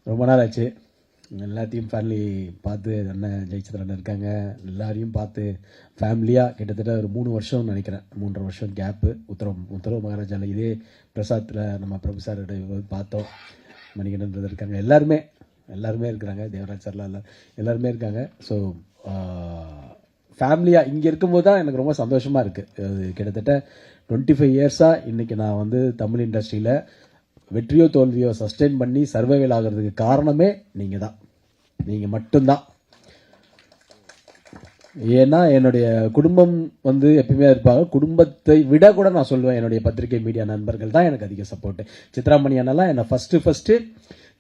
ரொம்ப நாள் ஆச்சு. எல்லாத்தையும் ஃபேமிலி பார்த்து அண்ணன் ஜெயச்சந்திரன் இருக்காங்க, எல்லாரையும் பார்த்து ஃபேமிலியாக கிட்டத்தட்ட ஒரு 3 வருஷம் நினைக்கிறேன், 3.5 வருஷம் கேப்பு. உத்தரவு மகாராஜாவில் இதே பிரசாத்தில் நம்ம பிரபு சார் பார்த்தோம். மணிகண்டன் பிரதர் இருக்காங்க, எல்லாருமே இருக்கிறாங்க, தேவராஜ் சார்லாம் எல்லாருமே இருக்காங்க. ஸோ ஃபேமிலியாக இங்கே இருக்கும்போது தான் எனக்கு ரொம்ப சந்தோஷமாக இருக்குது. கிட்டத்தட்ட 25 இயர்ஸாக இன்றைக்கி நான் வந்து தமிழ் இண்டஸ்ட்ரியில் வெற்றியோ தோல்வியோ சஸ்டெயின் பண்ணி சர்வைவல் ஆகிறதுக்கு காரணமே நீங்கள் தான், நீங்கள் மட்டும்தான். ஏன்னா என்னுடைய குடும்பம் வந்து எப்பயுமே இருப்பாங்க. குடும்பத்தை விட கூட நான் சொல்லுவேன், என்னுடைய பத்திரிகை மீடியா நண்பர்கள் தான் எனக்கு அதிக சப்போர்ட்டு. சித்ராமணி அண்ணெல்லாம் என்னை ஃபஸ்ட்டு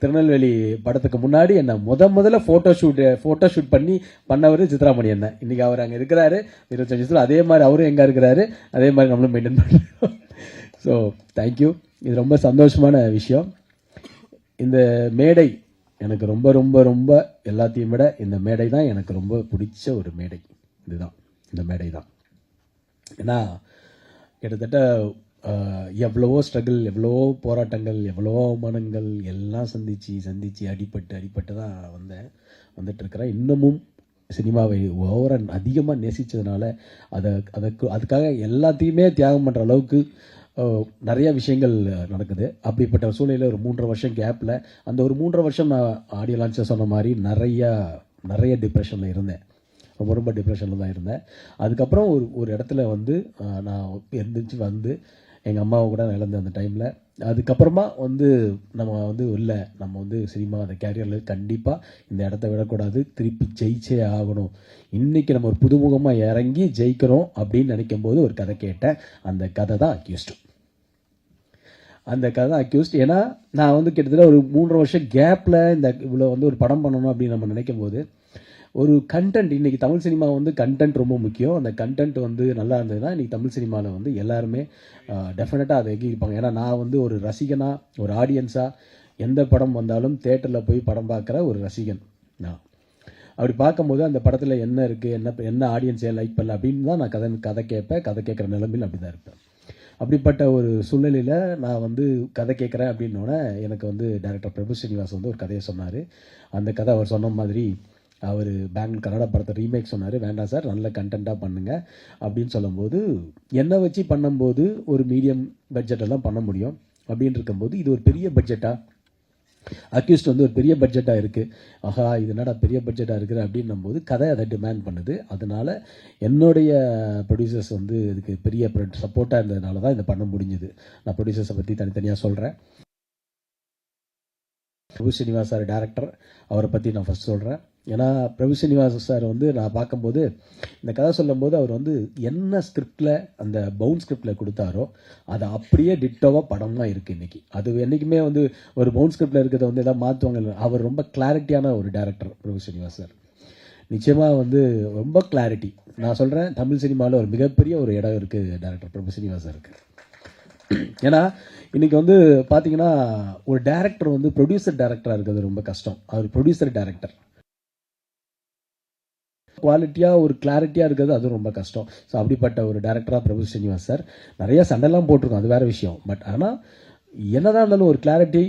திருநெல்வேலி படத்துக்கு முன்னாடி என்னை முதல்ல ஃபோட்டோ ஷூட் பண்ணவர் சித்ராமணி அண்ணன். இன்னைக்கு அவர் அங்கே இருக்கிறாரு 25 வருஷத்தில். அதே மாதிரி அவரும் எங்கே இருக்கிறாரு, அதே மாதிரி நம்மளும் மெயின்டைன் பண்ணுறோம். ஸோ தேங்க்யூ, இது ரொம்ப சந்தோஷமான விஷயம். இந்த மேடை எனக்கு ரொம்ப ரொம்ப ரொம்ப எல்லாத்தையும் விட இந்த மேடை தான் எனக்கு ரொம்ப பிடிச்ச ஒரு மேடை. இதுதான், இந்த மேடை தான். ஏன்னா கிட்டத்தட்ட எவ்வளவோ ஸ்ட்ரகிள், எவ்வளவோ போராட்டங்கள், எவ்வளவோ அவமானங்கள் எல்லாம் சந்திச்சு அடிபட்டு தான் வந்துட்டுருக்கிறேன். இன்னமும் சினிமாவை அதிகமாக நேசித்ததுனால அதுக்காக எல்லாத்தையுமே தியாகம் பண்ணுற அளவுக்கு நிறைய விஷயங்கள் நடக்குது. அப்படிப்பட்ட சூழ்நிலையில் ஒரு 3.5 வருஷம் கேப்பில், அந்த ஒரு 3.5 வருஷம் நான் ஆடியோ லான்ச்சில் சொன்ன மாதிரி நிறைய டிப்ரெஷனில் இருந்தேன். ரொம்ப டிப்ரெஷனில் தான் இருந்தேன். அதுக்கப்புறம் ஒரு இடத்துல வந்து நான் எழுந்திரிச்சு எங்கள் அம்மாவை கூட நான் இழந்தேன் அந்த டைமில். அதுக்கப்புறமா நம்ம சினிமா அந்த கேரியரில் கண்டிப்பாக இந்த இடத்த விடக்கூடாது, திருப்பி ஜெயிச்சே ஆகணும். இன்றைக்கி நம்ம ஒரு புதுமுகமாக இறங்கி ஜெயிக்கிறோம் அப்படின்னு நினைக்கும் போது ஒரு கதை கேட்டேன். அந்த கதை தான் அக்யூஸ்ட். ஏன்னா நான் கிட்டத்தட்ட ஒரு 3.5 வருஷம் கேப்பில் இவ்வளோ ஒரு படம் பண்ணணும் அப்படின்னு நம்ம நினைக்கும் போது ஒரு கண்டென்ட், இன்றைக்கி தமிழ் சினிமா கண்டென்ட் ரொம்ப முக்கியம். அந்த கண்டென்ட் நல்லா இருந்ததுன்னா இன்றைக்கி தமிழ் சினிமாவில் எல்லாருமே டெஃபினட்டாக அதை எங்கிருப்பாங்க. ஏன்னா நான் ஒரு ரசிகனாக, ஒரு ஆடியன்ஸாக எந்த படம் வந்தாலும் தேட்டரில் போய் படம் பார்க்குற ஒரு ரசிகன் நான். அப்படி பார்க்கும்போது அந்த படத்தில் என்ன இருக்குது, என்ன ஆடியன்ஸ் ஏன் லைக் பண்ணல அப்படின்னு தான் நான் கதை கேட்குற நிலைமையில் அப்படி தான் இருப்பேன். அப்படிப்பட்ட ஒரு சூழ்நிலையில் நான் கதை கேட்குறேன் அப்படின்னோடனே எனக்கு டைரக்டர் பிரபு ஸ்ரீனிவாஸ் ஒரு கதையை சொன்னார். அந்த கதை அவர் சொன்ன மாதிரி அவர் பெங்களூர் கன்னட படத்தை ரீமேக் சொன்னார். வேண்டாம் சார், நல்ல கண்டென்ட்டாக பண்ணுங்கள் அப்படின்னு சொல்லும்போது, என்னை வச்சு பண்ணும்போது ஒரு மீடியம் பட்ஜெட்டெல்லாம் பண்ண முடியும். அப்படின்னு இருக்கும்போது இது ஒரு பெரிய பட்ஜெட்டாக, அக்யூஸ்ட் ஒரு பெரிய பட்ஜெட்டாக இருக்குது. ஆஹா, இது என்னடா பெரிய பட்ஜெட்டாக இருக்குது அப்படின்னும் போது கதை அதை டிமாண்ட் பண்ணுது. அதனால் என்னுடைய ப்ரொடியூசர்ஸ் இதுக்கு பெரிய சப்போர்ட்டாக இருந்ததுனால தான் இதை பண்ண முடிஞ்சுது. நான் ப்ரொடியூசர்ஸை பற்றி தனித்தனியாக சொல்கிறேன். பிரபு ஸ்ரீனிவாஸ் சார் டேரக்டர், அவரை பற்றி நான் ஃபஸ்ட் சொல்கிறேன். ஏன்னா பிரபு ஸ்ரீனிவாஸ் சார் நான் பார்க்கும்போது இந்த கதை சொல்லும்போது அவர் என்ன ஸ்கிரிப்டில், அந்த பவுன் ஸ்கிரிப்டில் கொடுத்தாரோ அதை அப்படியே டிட்டோவாக படமாக இருக்குது இன்றைக்கி. அது என்றைக்குமே ஒரு பவுன் ஸ்கிரிப்டில் இருக்கிறத எதாவது மாற்றுவாங்க. அவர் ரொம்ப கிளாரிட்டியான ஒரு டேரக்டர் பிரபு ஸ்ரீனிவாஸ் சார். நிச்சயமாக ரொம்ப கிளாரிட்டி. நான் சொல்கிறேன், தமிழ் சினிமாவில் ஒரு மிகப்பெரிய ஒரு இடம் இருக்குது டேரக்டர் பிரபு ஸ்ரீனிவாஸ் சாருக்கு. ஏன்னா இன்னைக்கு பார்த்தீங்கன்னா ஒரு டேரக்டர் ப்ரொடியூசர் டேரக்டராக இருக்கிறது ரொம்ப கஷ்டம். அவர் ப்ரொடியூசர் டேரக்டர் குவாலிட்டியாக ஒரு கிளாரிட்டியாக இருக்கிறது அது ரொம்ப கஷ்டம். ஸோ அப்படிப்பட்ட ஒரு டேரக்டராக பிரபு ஸ்ரீனிவாஸ் சார். நிறைய சண்டைலாம் போட்டிருக்கோம், அது வேறு விஷயம். பட் ஆனால் என்னதான் இருந்தாலும் ஒரு கிளாரிட்டி,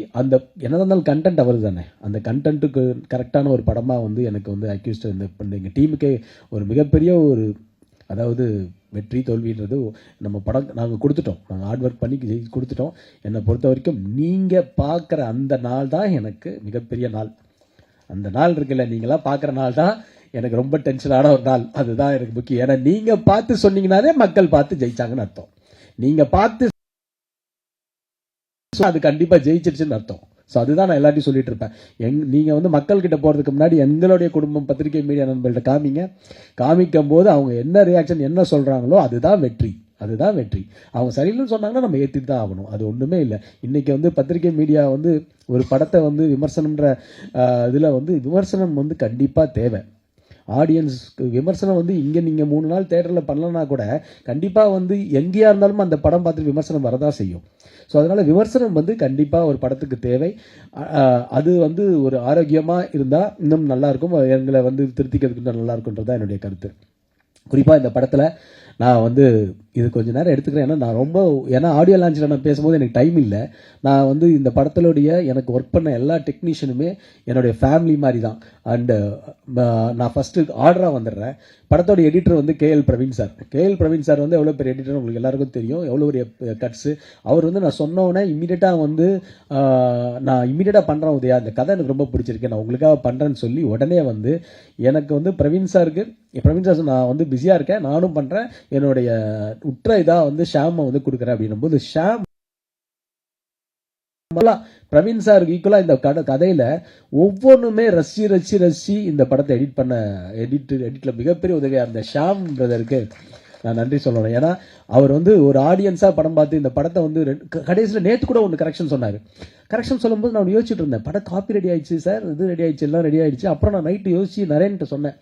என்னதான் இருந்தாலும் கண்டென்ட் அவர் தானே. அந்த கண்டென்ட்டுக்கு கரெக்டான ஒரு படமாக எனக்கு அக்யூஸ்ட் எங்கள் டீமுக்கே ஒரு மிகப்பெரிய ஒரு, அதாவது வெற்றி தோல்வின்றது நம்ம படம் நாங்கள் கொடுத்துட்டோம், நாங்கள் ஹார்ட் ஒர்க் பண்ணி கொடுத்துட்டோம். என்னை பொறுத்த வரைக்கும் நீங்கள் பார்க்குற அந்த நாள் தான் எனக்கு மிகப்பெரிய நாள். அந்த நாள் இருக்குல்ல, நீங்களாம் பார்க்குற நாள் தான் எனக்கு ரொம்ப டென்ஷனான ஒரு நாள். அதுதான் எனக்கு முக்கியம். ஏன்னா நீங்கள் பார்த்து சொன்னீங்கன்னாலே மக்கள் பார்த்து ஜெயிச்சாங்கன்னு அர்த்தம். நீங்கள் பார்த்து அது கண்டிப்பாக ஜெயிச்சிருச்சுன்னு அர்த்தம். ஸோ அதுதான் நான் எல்லாத்தையும் சொல்லிட்டு இருப்பேன். நீங்கள் மக்கள்கிட்ட போகிறதுக்கு முன்னாடி எங்களுடைய குடும்பம் பத்திரிகை மீடியா நண்பர்கள்ட்ட காமிக்கும் போது அவங்க என்ன ரியாக்ஷன், என்ன சொல்கிறாங்களோ அதுதான் வெற்றி. அவங்க சரியில்லைன்னு சொன்னாங்கன்னா நம்ம ஏற்றிட்டு தான் ஆகணும். அது ஒன்றுமே இல்லை. இன்றைக்கி பத்திரிகை மீடியா ஒரு படத்தை விமர்சனம்ன்ற இதில் விமர்சனம் கண்டிப்பாக தேவை. ஆடியன்ஸ்க்கு விமர்சனம் இங்கே நீங்கள் 3 நாள் தேட்டரில் பண்ணலன்னா கூட கண்டிப்பாக எங்கேயா இருந்தாலும் அந்த படம் பார்த்து விமர்சனம் வரதான் செய்யும். ஸோ அதனால் விமர்சனம் கண்டிப்பாக ஒரு படத்துக்கு தேவை. அது ஒரு ஆரோக்கியமாக இருந்தால் இன்னும் நல்லாயிருக்கும். எங்களை திருத்திக்கிறதுக்கு நல்லா இருக்குன்றது தான் என்னுடைய கருத்து. குறிப்பாக இந்த படத்தில் நான் வந்து இது கொஞ்ச நேரம் எடுத்துக்கிறேன். ஏன்னா ஆடியோ லான்ச்சில் நான் பேசும்போது எனக்கு டைம் இல்லை. நான் வந்து இந்த படத்திலுடைய எனக்கு ஒர்க் பண்ண எல்லா டெக்னீஷியனுமே என்னுடைய ஃபேமிலி மாதிரி தான். அண்டு நான் ஃபஸ்ட்டு ஆர்டராக வந்துடுறேன். படத்தோட எடிட்டர் வந்து கேஎல் பிரவீன் சார் வந்து எவ்வளோ பெரிய எடிட்டர் உங்களுக்கு எல்லாருக்கும் தெரியும், எவ்வளோ பெரிய கட்ஸு. அவர் வந்து நான் சொன்னோடனே இமீடியட்டாக வந்து நான் இமீடியட்டாக பண்ணுறேன் உதயா, இந்த கதை எனக்கு ரொம்ப பிடிச்சிருக்கு, நான் உங்களுக்காக பண்ணுறேன்னு சொல்லி உடனே வந்து எனக்கு வந்து பிரவீன் சார் நான் வந்து பிஸியாக இருக்கேன், நானும் பண்ணுறேன், என்னுடைய உற்ற இதாக வந்து ஷாமை வந்து கொடுக்குறேன் அப்படின்னும் போது ஷாம் பிரவீன் சாருக்கு ஈக்குவலா இந்த கதையில ஒவ்வொன்றுமே ரசி இந்த படத்தை எடிட்ல மிகப்பெரிய உதவியா இருந்த ஷாம் பிரதருக்கு நான் நன்றி சொல்லணும். ஏன்னா அவர் வந்து ஒரு ஆடியன்ஸா படம் பார்த்து இந்த படத்தை வந்து கடைசியில் நேற்று கூட ஒன்று கரெக்ஷன் சொன்னார். கரெக்ஷன் சொல்லும்போது நான் யோசிச்சுட்டு இருந்தேன், படம் காப்பி ரெடி ஆயிடுச்சு சார், இது ரெடி ஆயிடுச்சு, எல்லாம் ரெடி ஆயிடுச்சு. அப்புறம் நான் நைட்டு யோசிச்சு நரேன்கிட்ட சொன்னேன்,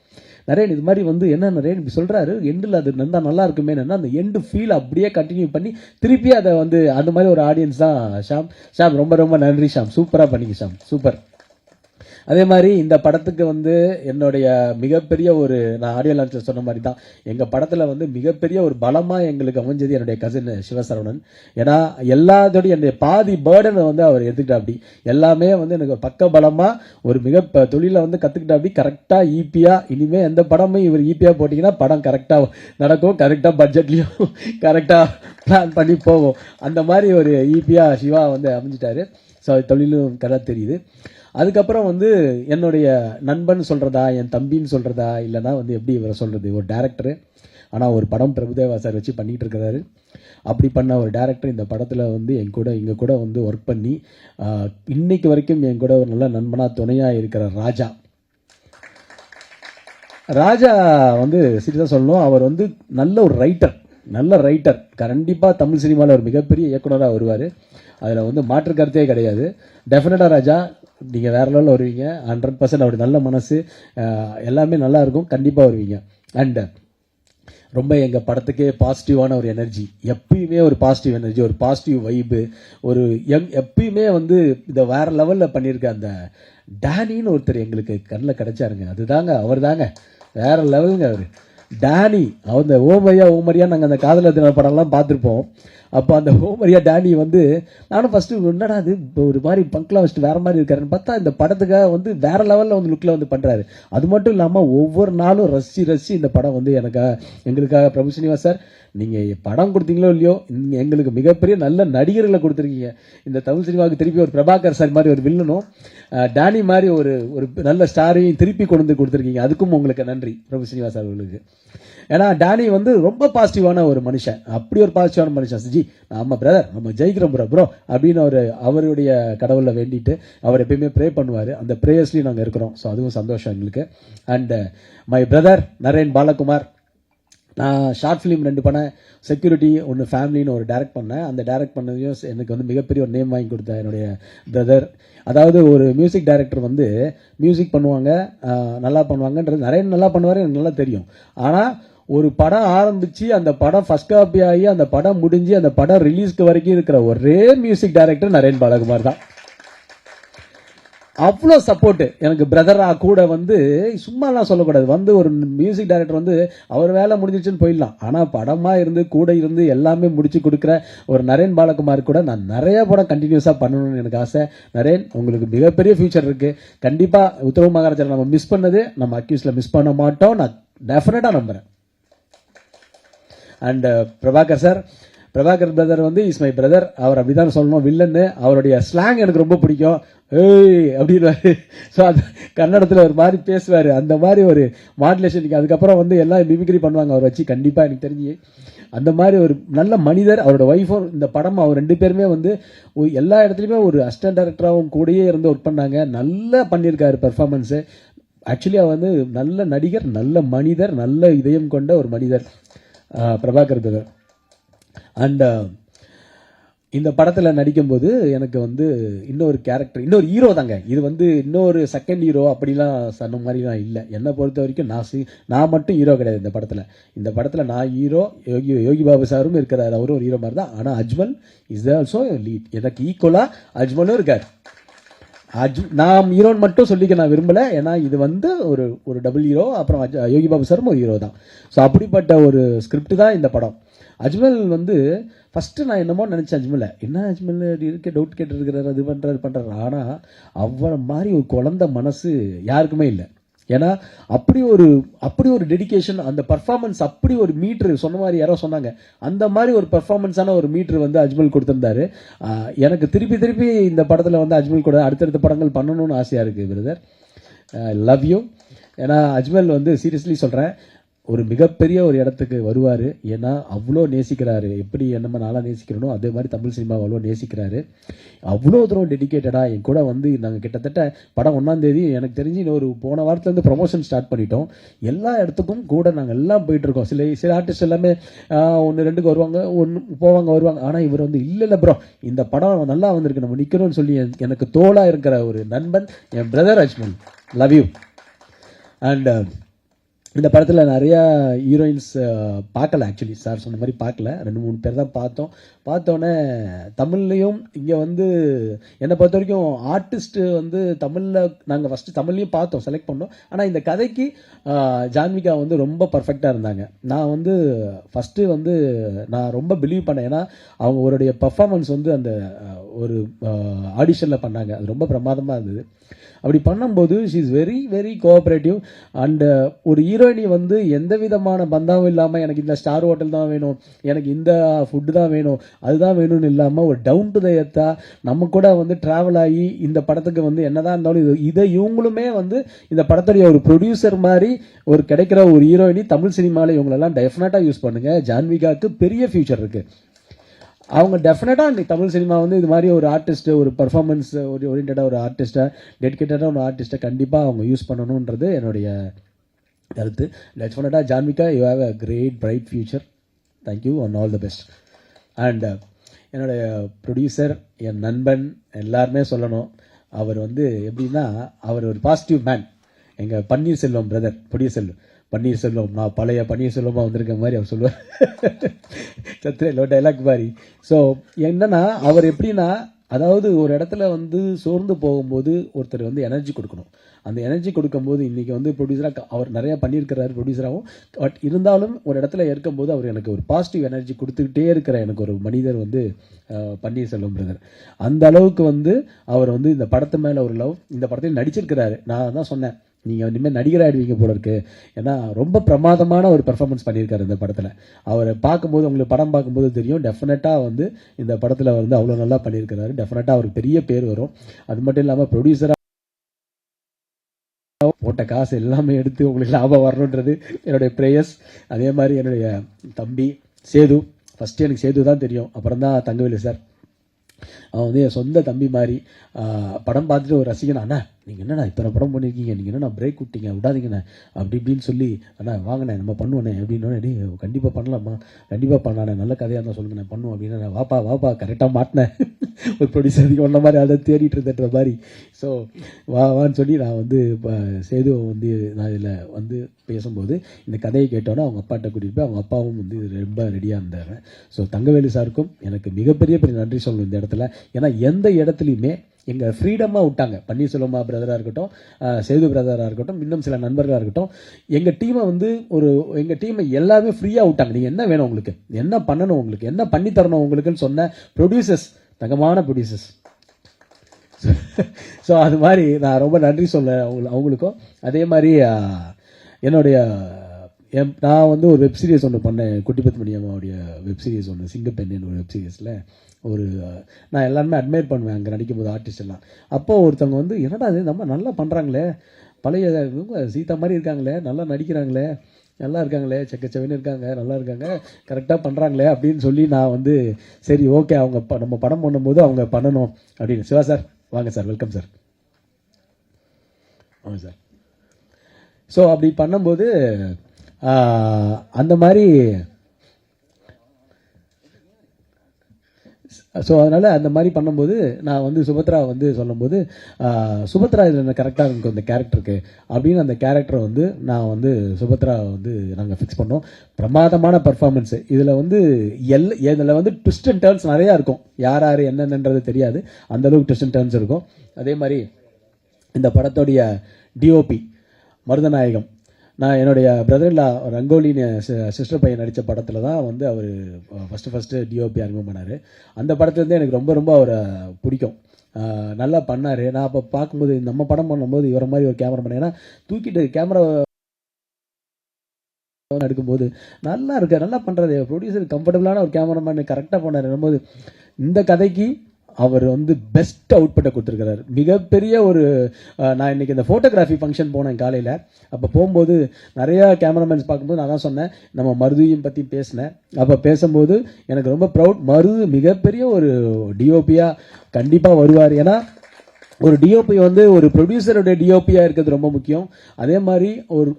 நரேன் இது மாதிரி வந்து என்ன நரேன் இப்படி சொல்றாரு, எண்டில் அது நல்லா இருக்குமே, அந்த எண்டு ஃபீல் அப்படியே கண்டினியூ பண்ணி திருப்பி அதை வந்து அந்த மாதிரி ஒரு ஆடியன்ஸ் தான் ஷாம். ரொம்ப நன்றி ஷாம், சூப்பரா பண்ணிங்க ஷாம், சூப்பர். அதே மாதிரி இந்த படத்துக்கு வந்து என்னுடைய மிகப்பெரிய ஒரு, நான் ஆடியோ லான்ச்சில் சொன்ன மாதிரி தான், எங்கள் படத்தில் வந்து மிகப்பெரிய ஒரு பலமாக எங்களுக்கு அமைஞ்சது என்னுடைய கசின் சிவசரவணன். ஏன்னா எல்லாத்தோடையும் என்னுடைய பாதி பேர்டனை வந்து அவர் எடுத்துக்கிட்டாப்படி, எல்லாமே வந்து எனக்கு பக்க பலமாக ஒரு தொழிலை வந்து கற்றுக்கிட்டாப்படி, கரெக்டாக ஈபியாக இனிமேல் எந்த படமும் இவர் ஈபியாக போட்டிங்கன்னா படம் கரெக்டாக நடக்கும், கரெக்டாக பட்ஜெட்லேயும் கரெக்டாக பிளான் பண்ணி போகும். அந்த மாதிரி ஒரு ஈபியாக சிவா வந்து அமைஞ்சிட்டாரு. ஸோ தொழிலும் கரெக்டாக தெரியுது. அதுக்கப்புறம் வந்து என்னுடைய நண்பன் சொல்கிறதா, என் தம்பின்னு சொல்கிறதா, இல்லைனா வந்து எப்படி இவரை சொல்கிறது, ஒரு டேரக்டரு, ஆனால் ஒரு படம் பிரபுதேவா சார் வச்சு பண்ணிகிட்டு இருக்கிறாரு. அப்படி பண்ண ஒரு டேரக்டர் இந்த படத்தில் வந்து எங்கள் கூட வந்து ஒர்க் பண்ணி இன்னைக்கு வரைக்கும் என் கூட ஒரு நல்ல நண்பனாக துணையாக இருக்கிற ராஜா வந்து சீரியஸாக சொல்லணும், அவர் வந்து நல்ல ரைட்டர், கண்டிப்பாக தமிழ் சினிமாவில் ஒரு மிகப்பெரிய இயக்குனராக வருவார். அதில் வந்து மாற்று கருத்தே கிடையாது. டெஃபினட்டாக ராஜா நீங்கள் வேற லெவலில் வருவீங்க. 100% அவருடைய நல்ல மனசு எல்லாமே நல்லா இருக்கும், கண்டிப்பாக வருவீங்க. அண்ட் ரொம்ப எங்கள் படத்துக்கே பாசிட்டிவான ஒரு எனர்ஜி, எப்பயுமே ஒரு பாசிட்டிவ் எனர்ஜி, ஒரு பாசிட்டிவ் வைப்பு, ஒரு எப்பயுமே வந்து இதை வேற லெவலில் பண்ணியிருக்க அந்த டேனின்னு ஒருத்தர் எங்களுக்கு கண்ணில் கிடைச்சாருங்க. அதுதாங்க அவர் தாங்க வேற லெவலுங்க அவர் டேனி. அந்த ஓமரியா நாங்கள் அந்த காதலர் தின படம்லாம் பார்த்துருப்போம். அப்போ அந்த ஓமரியா டேனி வந்து நானும் ஃபர்ஸ்ட் என்னடா அது ஒரு மாதிரி பங்க்லாம் வச்சுட்டு வேற மாதிரி இருக்காருன்னு பார்த்தா இந்த படத்துக்காக வந்து வேற லெவலில் வந்து லுக்கில் வந்து பண்ணுறாரு. அது மட்டும் இல்லாமல் ஒவ்வொரு நாளும் ரசி இந்த படம் வந்து எங்களுக்காக பிரபு ஸ்ரீனிவாஸ் சார், நீங்கள் படம் கொடுத்தீங்களோ இல்லையோ, எங்களுக்கு மிகப்பெரிய நல்ல நடிகர்களை கொடுத்துருக்கீங்க. இந்த தமிழ் சினிமாவுக்கு திருப்பி ஒரு பிரபாகர் சார் மாதிரி ஒரு வில்லனும், டேனி மாதிரி ஒரு நல்ல ஸ்டாரையும் திருப்பி கொண்டு வந்து கொடுத்துருக்கீங்க. அதுக்கும் உங்களுக்கு நன்றி பிரபு ஸ்ரீனிவாஸ் சார் உங்களுக்கு. ஏன்னா டேனி வந்து ரொம்ப பாசிட்டிவான ஒரு மனுஷன், அப்படி ஒரு பாசிட்டிவான மனுஷன். ஜி நம்ம பிரதர், நம்ம ஜெயிக்கிறோம் ப்ரோ அப்படின்னு அவருடைய கடவுளை வேண்டிட்டு அவர் எப்பயுமே ப்ரே பண்ணுவார். அந்த ப்ரேயர்ஸ்லையும் நாங்கள் இருக்கிறோம். ஸோ அதுவும் சந்தோஷம் எங்களுக்கு. And my brother Naren Balakumar, நான் ஷார்ட் ஃபிலிம் 2 பண்ணேன், செக்யூரிட்டி ஒன்று, ஃபேமிலின்னு ஒரு டைரக்ட் பண்ணேன். அந்த டைரக்ட் பண்ணதையும் எனக்கு வந்து மிகப்பெரிய ஒரு நேம் வாங்கி கொடுத்த என்னுடைய பிரதர். அதாவது ஒரு மியூசிக் டைரக்டர் வந்து மியூசிக் பண்ணுவாங்க, நல்லா பண்ணுவாங்கன்றது, நிறைய நல்லா பண்ணுவார், எனக்கு நல்லா தெரியும். ஆனால் ஒரு படம் ஆரம்பிச்சு அந்த படம் ஃபர்ஸ்ட் காப்பி ஆகி அந்த படம் முடிஞ்சு அந்த படம் ரிலீஸ்க்கு வரைக்கும் இருக்கிற ஒரே மியூசிக் டைரக்டர் நரேன் பாலகுமார் தான். அவ்வளோ சப்போர்ட் எனக்கு பிரதரா கூட வந்து சும்மாலாம் சொல்லக்கூடாது. வந்து ஒரு மியூசிக் டைரக்டர் வந்து அவர் வேலை முடிஞ்சிச்சுன்னு போயிடலாம், ஆனால் படமா இருந்து கூட இருந்து எல்லாமே முடிச்சு கொடுக்குற ஒரு நரேன் பாலகுமார் கூட நான் நிறைய படம் கண்டினியூஸாக பண்ணணும்னு எனக்கு ஆசை. நரேன், உங்களுக்கு மிகப்பெரிய ஃபியூச்சர் இருக்கு. கண்டிப்பாக உத்தரவு மகாராஜா நம்ம மிஸ் பண்ணது நம்ம அக்யூஸ்ல மிஸ் பண்ண மாட்டோம், நான் டெஃபினட்டா நம்புறேன். அண்ட் பிரபாகர் பிரதர் வந்து இஸ் மை பிரதர். அவர் அப்படிதான் சொல்லணும், வில்லன்னு. அவருடைய ஸ்லாங் எனக்கு ரொம்ப பிடிக்கும். ஏய் அப்படின்னு, ஸோ அது கன்னடத்தில் ஒரு மாதிரி பேசுவார், அந்த மாதிரி ஒரு மாடுலேஷன். அதுக்கப்புறம் வந்து எல்லாம் மிமிக்ரி பண்ணுவாங்க அவர் வச்சு, கண்டிப்பாக எனக்கு தெரிஞ்சு அந்த மாதிரி ஒரு நல்ல மனிதர். அவரோட ஒய்ஃபும் இந்த படம், அவர் 2 பேருமே வந்து எல்லா இடத்துலையுமே ஒரு அசிஸ்டன்ட் டைரக்டராகவும் கூடயே இருந்து ஒர்க் பண்ணாங்க. நல்லா பண்ணியிருக்காரு பெர்ஃபார்மன்ஸு. ஆக்சுவலி அவர் வந்து நல்ல நடிகர், நல்ல மனிதர், நல்ல இதயம் கொண்ட ஒரு மனிதர் பிரபாகர் பிரதர். அண்ட் இந்த படத்தில் நடிக்கும்போது எனக்கு வந்து இன்னொரு கேரக்டர், இன்னொரு ஹீரோ தாங்க. இது வந்து இன்னொரு செகண்ட் ஹீரோ அப்படிலாம் சொன்ன மாதிரிலாம் இல்லை. என்னை பொறுத்த வரைக்கும் நான் மட்டும் ஹீரோ கிடையாது இந்த படத்தில் நான் ஹீரோ, யோகி பாபு சாரும் இருக்கிறார், அவரும் ஒரு ஹீரோ மாதிரி தான். ஆனால் அஜ்மல் இஸ் ஆல்சோ லீட். எனக்கு ஈக்குவலாக அஜ்மலும் இருக்கார். நான் ஹீரோன்னு மட்டும் சொல்லிக்க நான் விரும்பல. ஏன்னா இது வந்து ஒரு ஒரு டபுள் ஹீரோ, அப்புறம் யோகி பாபு சாரும் ஒரு ஹீரோ தான். ஸோ அப்படிப்பட்ட ஒரு ஸ்கிரிப்ட் தான் இந்த படம். அஜ்மல் வந்து ஃபஸ்ட்டு நான் என்னமோ நினச்சேன், அஜ்மலை என்ன அஜ்மல் இருக்க டவுட் கேட்டுருக்கிறாரு, அது பண்ணுறாரு. ஆனால் அவரை மாதிரி ஒரு குழந்தை மனசு யாருக்குமே இல்லை. ஏன்னா அப்படி ஒரு டெடிகேஷன், அந்த பர்ஃபார்மன்ஸ், அப்படி ஒரு மீட்ரு சொன்ன மாதிரி யாரோ சொன்னாங்க, அந்த மாதிரி ஒரு பர்ஃபார்மன்ஸான ஒரு மீட்ரு வந்து அஜ்மல் கொடுத்துருந்தாரு. எனக்கு திருப்பி இந்த படத்தில் வந்து அஜ்மல் கூட அடுத்தடுத்த படங்கள் பண்ணணும்னு ஆசையாக இருக்குது பிரதர். Love you. ஏன்னா அஜ்மல் வந்து சீரியஸ்லி சொல்கிறேன், ஒரு மிகப்பெரிய ஒரு இடத்துக்கு வருவார். ஏன்னா அவ்வளோ நேசிக்கிறாரு. எப்படி என்னமா நாளாக நேசிக்கிறனோ அதே மாதிரி தமிழ் சினிமா அவ்வளோ நேசிக்கிறாரு. அவ்வளோ தூரம் டெடிக்கேட்டடாக என் கூட வந்து நாங்கள் கிட்டத்தட்ட படம் 1ஆம் தேதி எனக்கு தெரிஞ்சு இன்னொரு போன வாரத்துலேருந்து ப்ரொமோஷன் ஸ்டார்ட் பண்ணிட்டோம். எல்லா இடத்துக்கும் கூட நாங்கள் எல்லாம் போயிட்டுருக்கோம். சில ஆர்டிஸ்ட் எல்லாமே 1-2க்கு வருவாங்க, வருவாங்க. ஆனால் இவர் வந்து இல்லை ப்ரோ, இந்த படம் நல்லா வந்திருக்கு, நம்ம நிற்கணும்னு சொல்லி எனக்கு தோளாக இருக்கிற ஒரு நண்பன் என் brother Ajmal. Love you. And இந்த படத்தில் நிறையா ஹீரோயின்ஸ் பார்க்கல. ஆக்சுவலி சார் சொன்ன மாதிரி பார்க்கல, 2-3 பேர் தான் பார்த்தோன்னே தமிழ்லையும் இங்கே வந்து என்னை பொறுத்த வரைக்கும் ஆர்டிஸ்ட்டு வந்து தமிழில் நாங்கள் ஃபஸ்ட்டு தமிழ்லையும் பார்த்தோம், செலக்ட் பண்ணோம். ஆனால் இந்த கதைக்கு ஜான்விகா வந்து ரொம்ப பர்ஃபெக்டாக இருந்தாங்க. நான் வந்து ஃபஸ்ட்டு வந்து நான் ரொம்ப பிலீவ் பண்ணேன். ஏன்னா அவங்களுடைய பர்ஃபார்மன்ஸ் வந்து அந்த ஒரு ஆடிஷனில் பண்ணாங்க, அது ரொம்ப பிரமாதமாக இருந்தது. அப்படி பண்ணும்போது she is very very cooperative. And ஒரு ஹீரோயினி வந்து எந்த விதமான பந்தாவும் இல்லாமல் எனக்கு இந்த ஸ்டார் ஹோட்டல் தான் வேணும், எனக்கு இந்த ஃபுட்டு தான் வேணும், அதுதான் வேணும்னு இல்லாமல் ஒரு டவுன் டு த எர்த்தா நம்ம கூட வந்து ட்ராவல் ஆகி இந்த படத்துக்கு வந்து என்னதான் இருந்தாலும் இதை இவங்களுமே வந்து இந்த படத்துடைய ஒரு ப்ரொடியூசர் மாதிரி ஒரு கிடைக்கிற ஒரு ஹீரோயினி தமிழ் சினிமாவில் இவங்களெல்லாம் டெஃபினட்டாக யூஸ் பண்ணுங்கள். ஜான்விகாவுக்கு பெரிய ஃபியூச்சர் இருக்குது. அவங்க டெஃபினட்டாக தமிழ் சினிமா வந்து இது மாதிரி ஒரு ஆர்டிஸ்ட்டு, ஒரு பர்ஃபார்மன்ஸ் ஒரு ஓரியன்டாக ஒரு ஆர்டிஸ்ட்டை, டெடிக்கேட்டடாக ஒரு ஆர்டிஸ்ட்டை கண்டிப்பாக அவங்க யூஸ் பண்ணணுன்றது என்னுடைய கருத்து. டெஃபினட்டாக Janvika, you have a great bright future. Thank you and all the best. And என்னுடைய ப்ரொடியூசர், என் நண்பன், எல்லாருமே சொல்லணும், அவர் வந்து எப்படின்னா அவர் ஒரு பாசிட்டிவ் மேன். எங்கள் பன்னீர்செல்வம் பிரதர், ப்ரொடியூசர் பன்னீர்செல்வம், நான் பழைய பன்னீர்செல்வமாக வந்திருக்க மாதிரி அவர் சொல்லுவார், சத்திரையில் டைலாக் மாதிரி. ஸோ என்னன்னா அவர் எப்படின்னா, அதாவது ஒரு இடத்துல வந்து சோர்ந்து போகும்போது ஒருத்தர் வந்து எனர்ஜி கொடுக்கணும். அந்த எனர்ஜி கொடுக்கும்போது இன்றைக்கி வந்து ப்ரொடியூசராக அவர் நிறையா பண்ணியிருக்கிறாரு, ப்ரொடியூசராகவும். பட் இருந்தாலும் ஒரு இடத்துல இருக்கும்போது அவர் எனக்கு ஒரு பாசிட்டிவ் எனர்ஜி கொடுத்துக்கிட்டே இருக்கிற எனக்கு ஒரு மனிதர் வந்து பன்னீர்செல்வம் பிரதர். அந்த அளவுக்கு வந்து அவர் வந்து இந்த படத்து மேலே ஒரு லவ், இந்த படத்தில் நடிச்சிருக்கிறாரு. நான் தான் சொன்னேன், நீங்கள் இனிமேல் நடிகர் ஆகிடுவீங்க போல இருக்கு. ஏன்னா ரொம்ப பிரமாதமான ஒரு பெர்ஃபார்மன்ஸ் பண்ணியிருக்காரு இந்த படத்தில். அவரை பார்க்கும்போது, உங்களுக்கு படம் பார்க்கும்போது தெரியும், டெஃபினட்டாக வந்து இந்த படத்தில் வந்து அவ்வளோ நல்லா பண்ணியிருக்கிறாரு. டெஃபினட்டாக அவருக்கு பெரிய பேர் வரும். அது மட்டும் இல்லாமல் ப்ரொடியூசராக போட்ட காசு எல்லாமே எடுத்து உங்களுக்கு லாபம் வரணுன்றது என்னுடைய ப்ரேயர்ஸ். அதே மாதிரி என்னுடைய தம்பி சேது, ஃபஸ்ட்டு எனக்கு சேது தான் தெரியும், அப்புறம் தான் தங்கவேலு சார். அவன் வந்து என் சொந்த தம்பி மாதிரி. படம் பார்த்துட்டு ஒரு ரசிகனா, அண்ணா நீங்கள் என்னண்ணா இத்தனை படம் பண்ணியிருக்கீங்க, நீங்கள் என்னண்ணா பிரேக் விட்டீங்க, விடாதீங்கண்ணே அப்படி இப்படின்னு சொல்லி, அண்ணா வாங்கண்ணே நம்ம பண்ணுவோண்ணே அப்படின்னோடனே, டே கண்டிப்பாக பண்ணலாமா, கண்டிப்பாக பண்ணலாண்ணே, நல்ல கதையாக இருந்தால் சொல்லுங்கண்ணே பண்ணுவோம் அப்படின்னு. வாப்பா கரெக்டாக மாட்டினேன், ஒரு ப்ரொடியூசருக்கு ஒன்ன மாதிரி அதை தேடிட்டு இருந்தன்ற மாதிரி. ஸோ வான்னு சொல்லி நான் வந்து இப்போ சேது வந்து நான் இதில் வந்து பேசும்போது இந்த கதையை கேட்டோன்னே அவங்க அப்பாட்ட கூட்டிகிட்டு போய், அவங்க அப்பாவும் வந்து ரொம்ப ரெடியாக இருந்தாங்க. ஸோ தங்கவேலு சாருக்கும் எனக்கு மிகப்பெரிய நன்றி சொல்லணும் இந்த இடத்துல. ஏன்னா எந்த இடத்துலையுமே எங்கள் ஃப்ரீடமாக விட்டாங்க. பன்னீர்செல்வமா பிரதராக இருக்கட்டும், சேது பிரதராக இருக்கட்டும், இன்னும் சில நண்பர்களாக இருக்கட்டும், எங்கள் டீமை வந்து எங்கள் டீமை எல்லாருமே ஃப்ரீயாக விட்டாங்க. நீங்கள் என்ன வேணும், உங்களுக்கு என்ன பண்ணணும், உங்களுக்கு என்ன பண்ணி தரணும் உங்களுக்குன்னு சொன்ன ப்ரொடியூசர்ஸ், தங்கமான ப்ரொடியூசர்ஸ். ஸோ அது மாதிரி நான் ரொம்ப நன்றி சொல்ல அவங்களுக்கும். அதே மாதிரி என்னுடைய நான் வந்து ஒரு வெப்சீரிஸ் ஒன்று பண்ணேன், குட்டிபத்மணி அம்மாவுடைய வெப்சீரிஸ் ஒன்று, சிங்கப்பெண்ணின் ஒரு வெப்சீரிஸில் ஒரு நான் எல்லாருமே அட்மையர் பண்ணுவேன் அங்கே நடிக்கும்போது ஆர்டிஸ்ட் எல்லாம். அப்போது ஒருத்தவங்க வந்து, என்னடா அது நம்ம நல்லா பண்ணுறாங்களே, பழைய இவங்க சீதா மாதிரி இருக்காங்களே, நல்லா நடிக்கிறாங்களே, நல்லா இருக்காங்களே, செக்கச்சவன்னு இருக்காங்க, நல்லா இருக்காங்க, கரெக்டாக பண்ணுறாங்களே அப்படின்னு சொல்லி நான் வந்து சரி ஓகே அவங்க நம்ம படம் பண்ணும்போது அவங்க பண்ணணும் அப்படின்னு. சிவா சார் வாங்க சார், வெல்கம் சார். ஆமாம் சார். ஸோ அப்படி பண்ணும்போது அந்த மாதிரி, ஸோ அதனால் அந்த மாதிரி பண்ணும்போது நான் வந்து சுபத்ரா வந்து சொல்லும்போது, சுபத்ரா இதில் கரெக்டாக இருக்கும் இந்த கேரக்டருக்கு அப்படின்னு அந்த கேரக்டரை வந்து நான் வந்து சுபத்ரா வந்து நாங்கள் ஃபிக்ஸ் பண்ணோம். பிரமாதமான பர்ஃபார்மன்ஸு. இதில் வந்து இதில் வந்து ட்விஸ்ட் அண்ட் டர்ன்ஸ் நிறையா இருக்கும். யார் என்னென்னன்றது தெரியாது, அந்தளவுக்கு ட்விஸ்ட் அண்ட் டர்ன்ஸ் இருக்கும். அதே மாதிரி இந்த படத்தோடைய டிஓபி மருதநாயகம். நான் என்னுடைய பிரதர்லா ரங்கோலின்னு சிஸ்டர் பையன் நடித்த படத்தில் தான் வந்து அவர் ஃபஸ்ட்டு டிஓபி அறிமுகம் பண்ணார். அந்த படத்துலேருந்து எனக்கு ரொம்ப ரொம்ப அவரை பிடிக்கும். நல்லா பண்ணார். நான் அப்போ பார்க்கும்போது நம்ம படம் பண்ணும்போது இவரை மாதிரி ஒரு கேமராமேன், ஏன்னா தூக்கிட்டு கேமரா எடுக்கும்போது நல்லா இருக்கு, நல்லா பண்ணுறது, ப்ரொடியூசர் கம்ஃபர்டபுளான ஒரு கேமராமேன் கரெக்டாக பண்ணார் போது இந்த கதைக்கு அவர் வந்து பெஸ்ட் அவுட்புட்டை கொடுத்துருக்கிறார். மிகப்பெரிய ஒரு நான் இன்னைக்கு இந்த ஃபோட்டோகிராஃபி ஃபங்க்ஷன் போனேன் காலையில். அப்போ போகும்போது நிறையா கேமராமேன்ஸ் பார்க்கும்போது நான் தான் சொன்னேன், நம்ம மருதியும் பற்றி பேசினேன். அப்போ பேசும்போது எனக்கு ரொம்ப ப்ரவுட், மருது மிகப்பெரிய ஒரு டிஓபியாக கண்டிப்பாக வருவார். ஏன்னா ஒரு டிஓபி வந்து ஒரு ப்ரொடியூசருடைய டிஓபியாக இருக்கிறது ரொம்ப முக்கியம். அதே மாதிரி ஒரு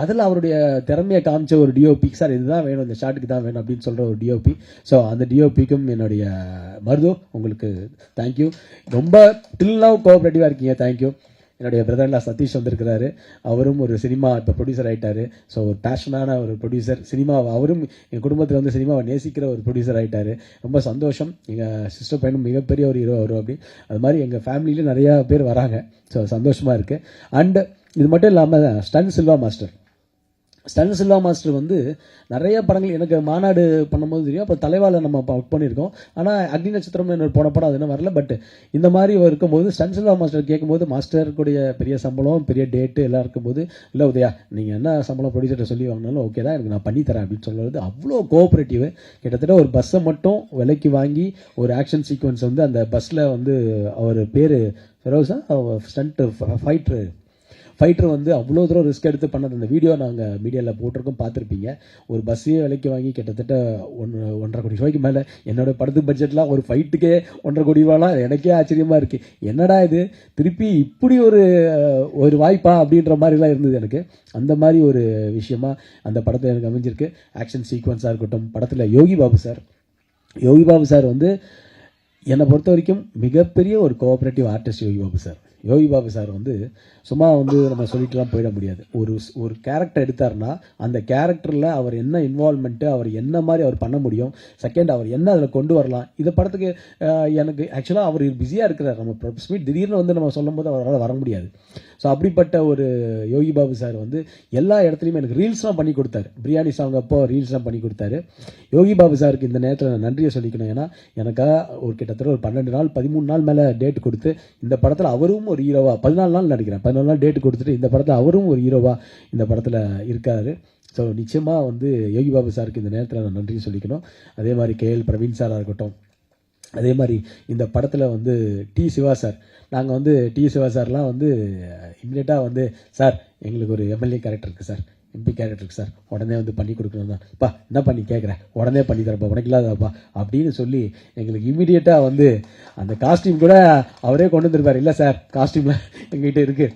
அதில் அவருடைய திறமையை காமிச்ச ஒரு டிஓபி, சார் இதுதான் வேணும், இந்த ஷாட்டுக்கு தான் வேணும் அப்படின்னு சொல்கிற ஒரு டிஓபி. ஸோ அந்த டிஓபிக்கும் என்னுடைய மருது உங்களுக்கு தேங்க்யூ. ரொம்ப டில் நவ் கோஆப்ரேட்டிவாக இருக்கீங்க, தேங்க்யூ. என்னுடைய பிரதர்லா சதீஷ் வந்திருக்கிறாரு, அவரும் ஒரு சினிமா இப்போ ப்ரொடியூசர் ஆகிட்டாரு. ஸோ ஒரு பேஷனான ஒரு ப்ரொடியூசர், சினிமா அவரும் எங்கள் குடும்பத்தில் வந்து சினிமாவை நேசிக்கிற ஒரு ப்ரொடியூசர் ஆகிட்டாரு. ரொம்ப சந்தோஷம். எங்கள் சிஸ்டர் பையனும் மிகப்பெரிய ஒரு ஹீரோ வரும் அப்படி. அது மாதிரி எங்கள் ஃபேமிலியில நிறையா பேர் வராங்க. ஸோ சந்தோஷமாக இருக்குது. அண்ட் இது மட்டும் இல்லாமல் ஸ்டன் சில்வா மாஸ்டர் வந்து நிறைய படங்கள் எனக்கு மாநாடு பண்ணும்போது தெரியும். அப்போ தலைவால நம்ம ஒர்க் பண்ணியிருக்கோம். ஆனால் அக்னி நட்சத்திரம்னு என்ன போன படம் அது என்ன வரல. பட் இந்த மாதிரி இருக்கும்போது ஸ்டன் சில்வா மாஸ்டர் கேட்கும்போது மாஸ்டருக்குடைய பெரிய சம்பளம், பெரிய டேட்டு எல்லாம் இருக்கும்போது, இல்லை உதயா நீங்கள் என்ன சம்பளம் ப்ரொடியூசர்கிட்ட சொல்லி வாங்கினாலும் ஓகே தான், எனக்கு நான் பண்ணித்தரேன் அப்படின்னு சொல்லுறது அவ்வளோ கோஆப்ரேட்டிவ். கிட்டத்தட்ட ஒரு பஸ்ஸை மட்டும் விலைக்கு வாங்கி ஒரு ஆக்ஷன் சீக்வன்ஸ் வந்து அந்த பஸ்ஸில் வந்து அவர் பேர் ஃபெரோஸா ஸ்டண்ட் ஃபைட்டர் வந்து அவ்வளோ தூரம் ரிஸ்க் எடுத்து பண்ணது. அந்த வீடியோ நாங்கள் மீடியாவில் போட்டிருக்கோம், பார்த்துருப்பீங்க. ஒரு பஸ்ஸையே விலைக்கு வாங்கி கிட்டத்தட்ட 1.5 கோடி ரூபாய்க்கு மேலே. என்னோட படத்து பட்ஜெட்லாம் ஒரு ஃபைட்டுக்கே 1.5 கோடி ரூபாலாம் எனக்கே ஆச்சரியமாக இருக்குது. என்னடா இது திருப்பி இப்படி ஒரு வாய்ப்பா அப்படின்ற மாதிரிலாம் இருந்தது எனக்கு. அந்த மாதிரி ஒரு விஷயமா அந்த படத்தை எனக்கு அமைஞ்சிருக்கு. ஆக்ஷன் சீக்வன்ஸாக இருக்கட்டும், படத்தில் யோகி பாபு சார் வந்து என்னை பொறுத்த வரைக்கும் மிகப்பெரிய ஒரு cooperative artist Yogi Babu sir வந்து சும்மா வந்து நம்ம சொல்லிட்டுலாம் போயிட முடியாது. ஒரு கேரக்டர் எடுத்தார்னா அந்த கேரக்டரில் அவர் என்ன இன்வால்மெண்ட்டு, அவர் என்ன மாதிரி அவர் பண்ண முடியும், செகண்ட் அவர் என்ன அதில் கொண்டு வரலாம். இந்த படத்துக்கு எனக்கு ஆக்சுவலாக அவர் பிஸியாக இருக்கிறார். நம்ம ப்ரெஸ் மீட் திடீர்னு வந்து நம்ம சொல்லும் போது அவரால் வர முடியாது. ஸோ அப்படிப்பட்ட ஒரு யோகி பாபு சார் வந்து எல்லா இடத்துலையுமே எனக்கு ரீல்ஸ்லாம் பண்ணி கொடுத்தாரு. பிரியாணி சாங் அப்போ ரீல்ஸ்லாம் பண்ணி கொடுத்தாரு. யோகி பாபு சாருக்கு இந்த நேரத்தில் நான் நன்றியை சொல்லிக்கணும். ஏன்னா எனக்காக ஒரு கிட்டத்தட்ட ஒரு 12 நாள் 13 நாள் மேலே டேட் கொடுத்து இந்த படத்தில் அவரும் ஒரு ஹீரோவா 14 நாள் நடிக்கிறேன், 14 நாள் டேட் கொடுத்துட்டு இந்த படத்தில் அவரும் ஒரு ஹீரோவா இந்த படத்தில் இருக்காரு. ஸோ நிச்சயமாக வந்து யோகி பாபு சாருக்கு இந்த நேரத்தில் நான் நன்றி சொல்லிக்கணும். அதே மாதிரி கேஎல் பிரவீன் சாராக இருக்கட்டும். அதே மாதிரி இந்த படத்தில் வந்து டி சிவா சார், நாங்கள் வந்து டி சிவா சார்லாம் வந்து இம்மிடியட்டாக வந்து சார் எங்களுக்கு ஒரு எம்எல்ஏ கேரக்டர் இருக்குது சார், எம்பி கேரக்டர் இருக்குது சார், உடனே வந்து பண்ணி கொடுக்கணும் தான். பா என்ன பண்ணி கேட்குறேன், உடனே பண்ணி தரப்பா, உனக்கு இல்லாதப்பா அப்படின்னு சொல்லி எங்களுக்கு இம்மிடியட்டாக வந்து அந்த காஸ்டியூம் கூட அவரே கொண்டு வந்துருப்பார். இல்லை சார் காஸ்டியூம்லாம் எங்ககிட்ட இருக்குது,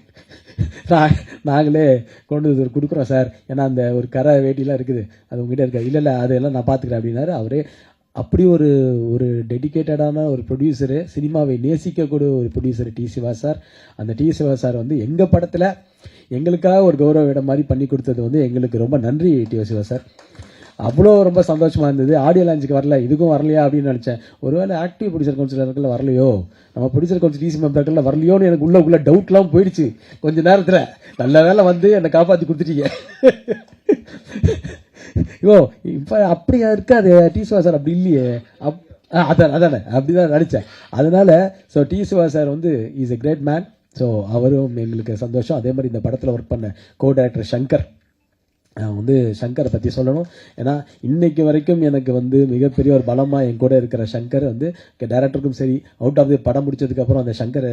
நாங்களே கொண்டு வந்து கொடுக்குறோம் சார், ஏன்னா அந்த ஒரு கரை வேட்டிலாம் இருக்குது அது உங்ககிட்ட இருக்காது. இல்லை அதெல்லாம் நான் பார்த்துக்கிறேன் அப்படின்னாரு. அவரே அப்படி ஒரு டெடிக்கேட்டடான ஒரு ப்ரொடியூசரு, சினிமாவை நேசிக்கக்கூடிய ஒரு ப்ரொடியூசர் டி சிவா சார். அந்த டி சிவா சார் வந்து எங்கள் படத்தில் எங்களுக்காக ஒரு கௌரவ இடம் மாதிரி பண்ணி கொடுத்தது வந்து எங்களுக்கு ரொம்ப நன்றி டி சிவா சார். அவ்வளோ ரொம்ப சந்தோஷமாக இருந்தது. ஆடியோ லான்ச்சுக்கு வரல, இதுக்கும் வரலையா அப்படின்னு நினச்சேன். ஒருவேளை ஆக்டிவ் ப்ரொடியூசர் கவுன்சிலர்கள் வரலையோ, நம்ம ப்ரொடியூசர் கவுன்சில் டிசி மெம்பர்கள் வரலையோன்னு எனக்கு உள்ள டவுட்லாம் போயிடுச்சு கொஞ்ச நேரத்தில். நல்ல வேலை வந்து என்னை காப்பாற்றி கொடுத்துட்டீங்க. இப்போ அப்படியா இருக்காது டி சிவா சார், அப்படி இல்லையே. அதானே அப்படிதான் நடித்தேன். அதனால ஸோ டி சிவா சார் வந்து is a great man. So அவரும் எங்களுக்கு சந்தோஷம். அதே மாதிரி இந்த படத்தில் ஒர்க் பண்ண கோ டைரக்டர் சங்கர், வந்து சங்கரை பற்றி சொல்லணும். ஏன்னா இன்னைக்கு வரைக்கும் எனக்கு வந்து மிகப்பெரிய ஒரு பலமாக என் கூட இருக்கிற சங்கர் வந்து டைரக்டருக்கும் சரி, அவுட் ஆஃப் தி படம் முடிச்சதுக்கப்புறம் அந்த சங்கர்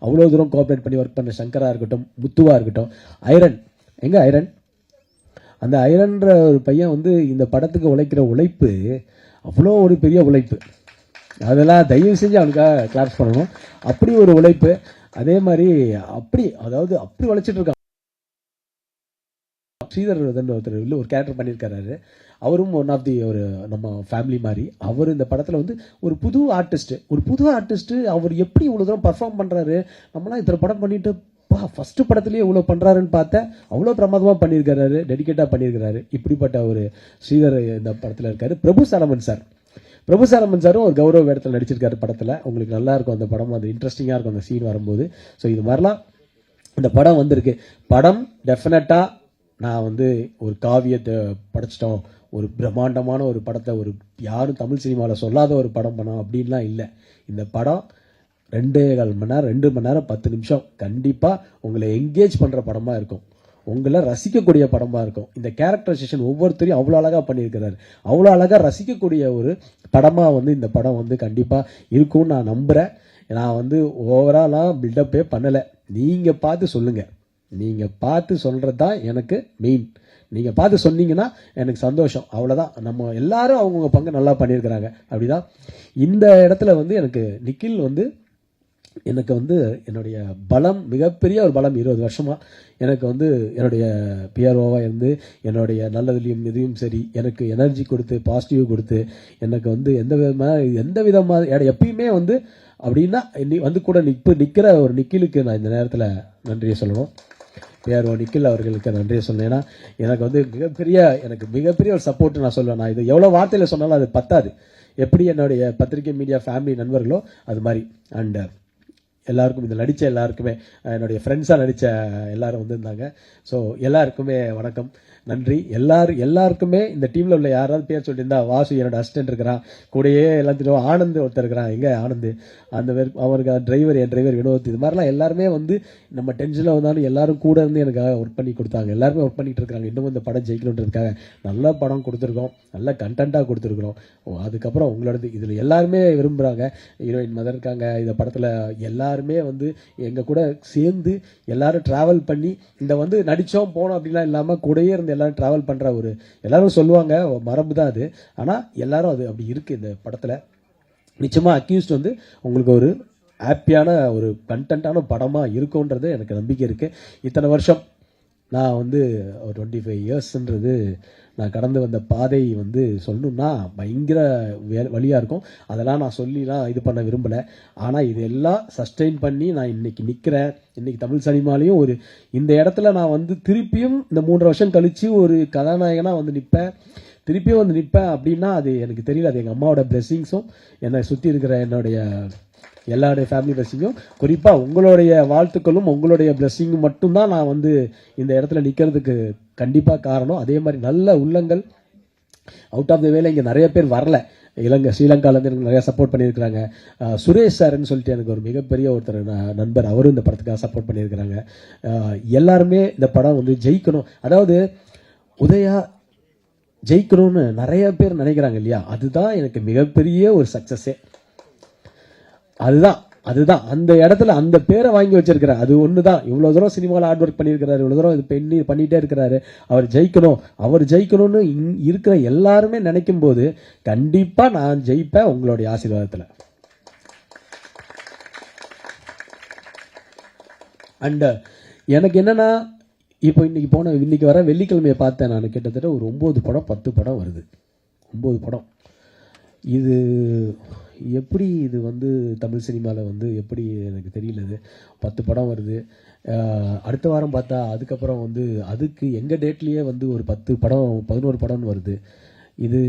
அவ்வளோ தூரம் கோஆப்ரேட் பண்ணி ஒர்க் பண்ண சங்கராக இருக்கட்டும், முத்துவாக இருக்கட்டும், ஐரன் அந்த ஐரன்ற ஒரு பையன் வந்து இந்த படத்துக்கு உழைக்கிற உழைப்பு அவ்வளோ ஒரு பெரிய உழைப்பு. அதெல்லாம் தயவு செஞ்சு அவனுக்காக கிளாப்ஸ் பண்ணணும். அப்படி ஒரு உழைப்பு. அதே மாதிரி அப்படி உழைச்சிட்டு இருக்கான். ஸ்ரீதர் ஒருத்தர் ஒரு கேரக்டர் பண்ணியிருக்காரு. அவரும் ஒன் ஆஃப் தி ஒரு நம்ம ஃபேமிலி மாதிரி. அவர் இந்த படத்தில் வந்து ஒரு புது ஆர்டிஸ்ட்டு அவர் எப்படி இவ்வளோ தூரம் பர்ஃபார்ம் பண்ணுறாரு. நம்மளாம் இத்தனை படம் பண்ணிட்டு ஃபஸ்ட்டு படத்துலேயே இவ்வளோ பண்ணுறாருன்னு பார்த்தேன். அவ்வளோ பிரமாதமாக பண்ணியிருக்கிறாரு, டெடிக்கேட்டாக பண்ணியிருக்கிறாரு. இப்படிப்பட்ட ஒரு ஸ்ரீதர் இந்த படத்தில் இருக்காரு. பிரபு பிரபு சாரமன் சாரும் ஒரு கௌரவ இடத்துல நடிச்சிருக்காரு படத்தில். உங்களுக்கு நல்லா இருக்கும் அந்த படம், அது இன்ட்ரெஸ்டிங்காக இருக்கும் அந்த சீன் வரும்போது. ஸோ இது மாதிரிலாம் இந்த படம் வந்திருக்கு. படம் டெஃபினட்டாக நான் வந்து ஒரு காவியத்தை படைச்சிட்டோம், ஒரு பிரம்மாண்டமான ஒரு படத்தை, ஒரு யாரும் தமிழ் சினிமாவில் சொல்லாத ஒரு படம் பண்ணோம் அப்படின்லாம் இல்லை. இந்த படம் 2.25 மணி நேரம், 2 மணி நேரம் 10 நிமிஷம் கண்டிப்பாக உங்களை என்கேஜ் பண்ணுற படமாக இருக்கும், உங்களை ரசிக்கக்கூடிய படமாக இருக்கும். இந்த கேரக்டரைசேஷன் ஒவ்வொருத்தரையும் அவ்வளோ அழகாக பண்ணியிருக்கிறாரு. அவ்வளோ அழகாக ரசிக்கக்கூடிய ஒரு படமாக வந்து இந்த படம் வந்து கண்டிப்பாக இருக்கும்னு நான் நம்புகிறேன். நான் வந்து ஓவராலாக பில்டப்பே பண்ணலை. நீங்கள் பார்த்து சொல்லுங்கள். நீங்கள் பார்த்து சொல்கிறது தான் எனக்கு மெயின். நீங்கள் பார்த்து சொன்னீங்கன்னா எனக்கு சந்தோஷம், அவ்வளோதான். நம்ம எல்லாரும் அவங்கவுங்க பங்கு நல்லா பண்ணியிருக்கிறாங்க. அப்படிதான் இந்த இடத்துல வந்து எனக்கு நிக்கில் வந்து எனக்கு வந்து என்னுடைய பலம், மிகப்பெரிய ஒரு பலம். 20 வருஷமாக எனக்கு வந்து என்னுடைய பிஆர்ஓவாக இருந்து என்னுடைய நல்லதுலையும் இதையும் சரி எனக்கு எனர்ஜி கொடுத்து, பாசிட்டிவ் கொடுத்து, எனக்கு வந்து எந்த விதமாக எப்பயுமே வந்து அப்படின்னா வந்து கூட நிற்கிற ஒரு நிக்கிலுக்கு நான் இந்த நேரத்தில் நன்றியை சொல்லணும். பிஆர்ஓ நிக்கில் அவர்களுக்கு நன்றியை சொன்னேன். ஏன்னா எனக்கு வந்து மிகப்பெரிய ஒரு சப்போர்ட் நான் சொல்லுவேன். நான் இது எவ்வளோ வார்த்தையில் சொன்னாலும் அது பத்தாது. எப்படி என்னுடைய பத்திரிகை மீடியா ஃபேமிலி நண்பர்களோ அது மாதிரி. அண்ட் எல்லாருக்கும், இந்த நடித்த எல்லாருக்குமே, என்னுடைய ஃப்ரெண்ட்ஸாக நடித்த எல்லாரும் வந்திருந்தாங்க. ஸோ எல்லாருக்குமே வணக்கம், நன்றி. எல்லாருக்குமே இந்த டீமில் உள்ள யாராவது பேர் சொல்லியிருந்தா, வாசு என்னோட அசிஸ்டன்ட் இருக்கிறான், கூடயே எல்லாத்தையும் ஆனந்த் ஒருத்தர் இருக்கிறான், எங்கே ஆனந்த், அந்த அவருக்கு டிரைவர், என் டிரைவர் வினோத், இது மாதிரிலாம் எல்லாருமே வந்து நம்ம டென்ஷனில் வந்தாலும் எல்லாரும் கூட இருந்து எனக்கு ஒர்க் பண்ணி கொடுத்தாங்க. எல்லாருமே ஒர்க் பண்ணிட்டு இருக்காங்க. இன்னும் இந்த படம் ஜெயிக்கணுன்றதுக்காக நல்ல படம் கொடுத்துருக்கோம், நல்ல கண்டென்ட்டாக கொடுத்துருக்குறோம். அதுக்கப்புறம் உங்களோடது இதில் எல்லாருமே விரும்புகிறாங்க. ஹீரோயின் மதர் இருக்காங்க இந்த படத்தில். எல்லாருமே வந்து எங்கள் கூட சேர்ந்து எல்லாரும் ட்ராவல் பண்ணி இந்த வந்து நடித்தோம் போனோம் அப்படிலாம் இல்லாமல் கூடயே இருந்து எல்லாரும் ட்ராவல் பண்ணுற ஒரு, எல்லாரும் சொல்லுவாங்க மரபு தான் அது, ஆனால் எல்லாரும் அது அப்படி இருக்குது இந்த படத்தில். நிச்சயமாக அக்யூஸ்ட் வந்து உங்களுக்கு ஒரு ஹாப்பியான ஒரு கண்டென்ட்டான படமாக இருக்கும்ன்றது எனக்கு நம்பிக்கை இருக்குது. இத்தனை வருஷம் நான் வந்து ஒரு 25 இயர்ஸ்ன்றது நான் கடந்து வந்த பாதை வந்து சொல்லணும்னா பயங்கர வழியாக இருக்கும். அதெல்லாம் நான் சொல்லிலாம் இது பண்ண விரும்பலை. ஆனால் இதெல்லாம் சஸ்டெயின் பண்ணி நான் இன்னைக்கு நிற்கிறேன். இன்னைக்கு தமிழ் சினிமாலையும் ஒரு இந்த இடத்துல நான் வந்து திருப்பியும் இந்த 3 வருஷம் கழித்து ஒரு கதாநாயகனாக வந்து நிற்பேன் அப்படின்னா அது எனக்கு தெரியல. அது எங்கள் அம்மாவோட பிளெஸிங்ஸும் என்னை சுற்றி இருக்கிற என்னுடைய எல்லாருடைய ஃபேமிலி பிளெஸிங்கும், குறிப்பாக உங்களுடைய வாழ்த்துக்களும் உங்களுடைய பிளெஸிங்கும் மட்டும்தான் நான் வந்து இந்த இடத்துல நிற்கிறதுக்கு கண்டிப்பாக காரணம். அதே மாதிரி நல்ல உள்ளங்கள் அவுட் ஆஃப் த வேலை இங்கே நிறைய பேர் வரல. ஸ்ரீலங்காலேருந்து எனக்கு நிறையா சப்போர்ட் பண்ணியிருக்கிறாங்க. சுரேஷ் சார்ன்னு சொல்லிட்டு எனக்கு ஒரு மிகப்பெரிய ஒருத்தர் நண்பர், அவரும் இந்த படத்துக்காக சப்போர்ட் பண்ணியிருக்கிறாங்க. எல்லாருமே இந்த படம் வந்து ஜெயிக்கணும், அதாவது உதயா ஜெயிக்கணும்னு நிறைய பேர் நினைக்கிறாங்க இல்லையா, அதுதான் எனக்கு மிகப்பெரிய ஒரு சக்ஸஸே. அதுதான் அந்த இடத்துல அந்த பேரை வாங்கி வச்சிருக்கிறார். அது ஒண்ணுதான். இவ்வளவு தூரம் சினிமாவில் ஹார்ட் ஒர்க் பண்ணியிருக்கிறாரு, இவ்வளவு தூரம் இது பண்ணிட்டே இருக்கிறாரு. அவர் ஜெயிக்கணும்னு இருக்கிற எல்லாருமே நினைக்கும் போது கண்டிப்பா நான் ஜெயிப்பேன் உங்களுடைய ஆசீர்வாதத்துல. அண்ட் எனக்கு என்னன்னா, இப்போ இன்னைக்கு வர வெள்ளிக்கிழமையை பார்த்தேன் நான், கிட்டத்தட்ட ஒரு 9 படம் 10 படம் வருது. 9 படம். இது எப்படி இது வந்து தமிழ் சினிமாவில் வந்து எப்படி எனக்கு தெரியல. இது 10 படம் வருது. அடுத்த வாரம் பார்த்தா அதுக்கப்புறம் வந்து அதுக்கு எங்கள் டேட்லேயே வந்து ஒரு 10 படம் 11 படம்னு வருது. இது